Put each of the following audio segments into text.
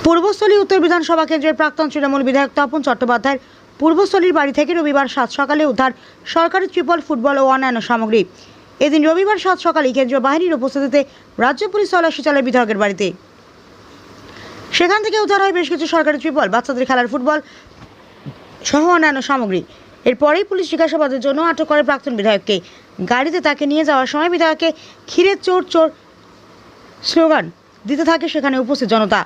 পূর্বস্থলী উত্তর বিধানসভা কেন্দ্রের প্রাক্তন তৃণমূল বিধায়ক তপন চট্টোপাধ্যায়ের পূর্বস্থলীর বাড়ি থেকে রবিবার 7 সকালে উদ্ধার সরকারি ত্রিপল, ফুটবল ও অন্যান্য সামগ্রী। এদিন রবিবার 7 সকালে কেন্দ্রীয় বাহিনীর উপস্থিতিতে রাজ্য পুলিশ তল্লাশি চালায় বিধায়কের বাড়িতে। সেখান থেকে উদ্ধার হয় বেশ কিছু সরকারি ত্রিপল, বাচ্চাদের খেলার ফুটবল সহ অন্যান্য সামগ্রী। এরপরেই পুলিশ জিজ্ঞাসাবাদের জন্য আটক করে প্রাক্তন বিধায়ককে। গাড়িতে তাকে নিয়ে যাওয়ার সময় বিধায়ককে ঘিরে চোর চোর স্লোগান দিতে থাকে সেখানে উপস্থিত জনতা।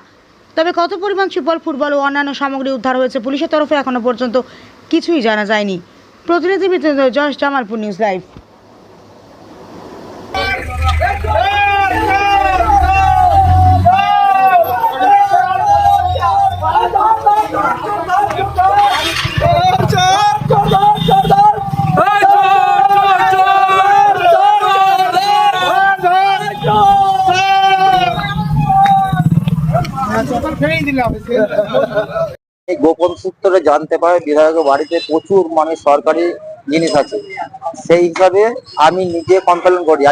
তবে কত পরিমাণ ত্রিপল, ফুটবল ও অন্যান্য সামগ্রী উদ্ধার হয়েছে পুলিশের তরফে এখনো পর্যন্ত কিছুই জানা যায়নি। প্রতিনিধি মৃত্যুঞ্জয় যশ, জামালপুর নিউজ লাইভ। গোপন সূত্রে জানতে পারে বিধায়কের বাড়িতে প্রচুর সরকারি জিনিস আছে। সেই হিসাবে আমি নিজে কমপ্লেন করি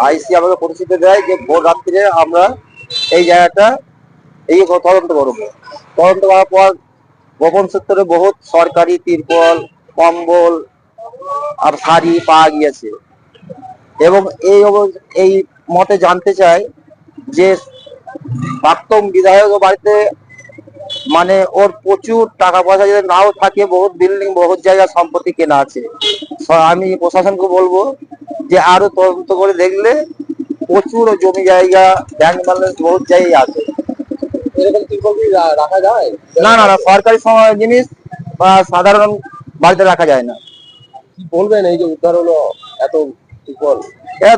আইসি আমাকে পরিচিতি দেয় যে ভোর রাত্রিরে আমরা এই জায়গাটা তদন্ত করবো। তদন্ত করার পর গোপন সূত্রে বহুত সরকারি তিরপল, কম্বল আর শাড়ি পাওয়া গিয়েছে এবং এই মতে জানতে চাই যে প্রাক্তন বিধায়কের বাড়িতে ওর প্রচুর টাকা পয়সা যদি নাও থাকে, বহুত বিল্ডিং, বহুত জায়গা সম্পত্তি কেনা আছে। আমি প্রশাসনকে বলবো যে আরো তদন্ত করে দেখলে প্রচুর জমি জায়গা, ব্যাংক ব্যালেন্স বহুত জায়গায় আছে। এরকম ত্রিপল রাখা যায় না? না, সরকারি জিনিস বা সাধারণ বাড়িতে রাখা যায় না। কি বলবেন এই যে উদ্ধার হলো এত ত্রিপল? এটা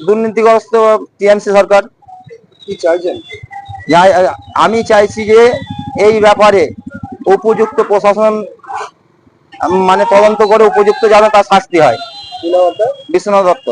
দুর্নীতিগ্রস্ত টিএমসি সরকার। কি চাইছেন? আমি চাইছি যে এই ব্যাপারে উপযুক্ত প্রশাসন তদন্ত করে উপযুক্ত যেন তার শাস্তি হয়। বিশ্বনাথ দত্ত।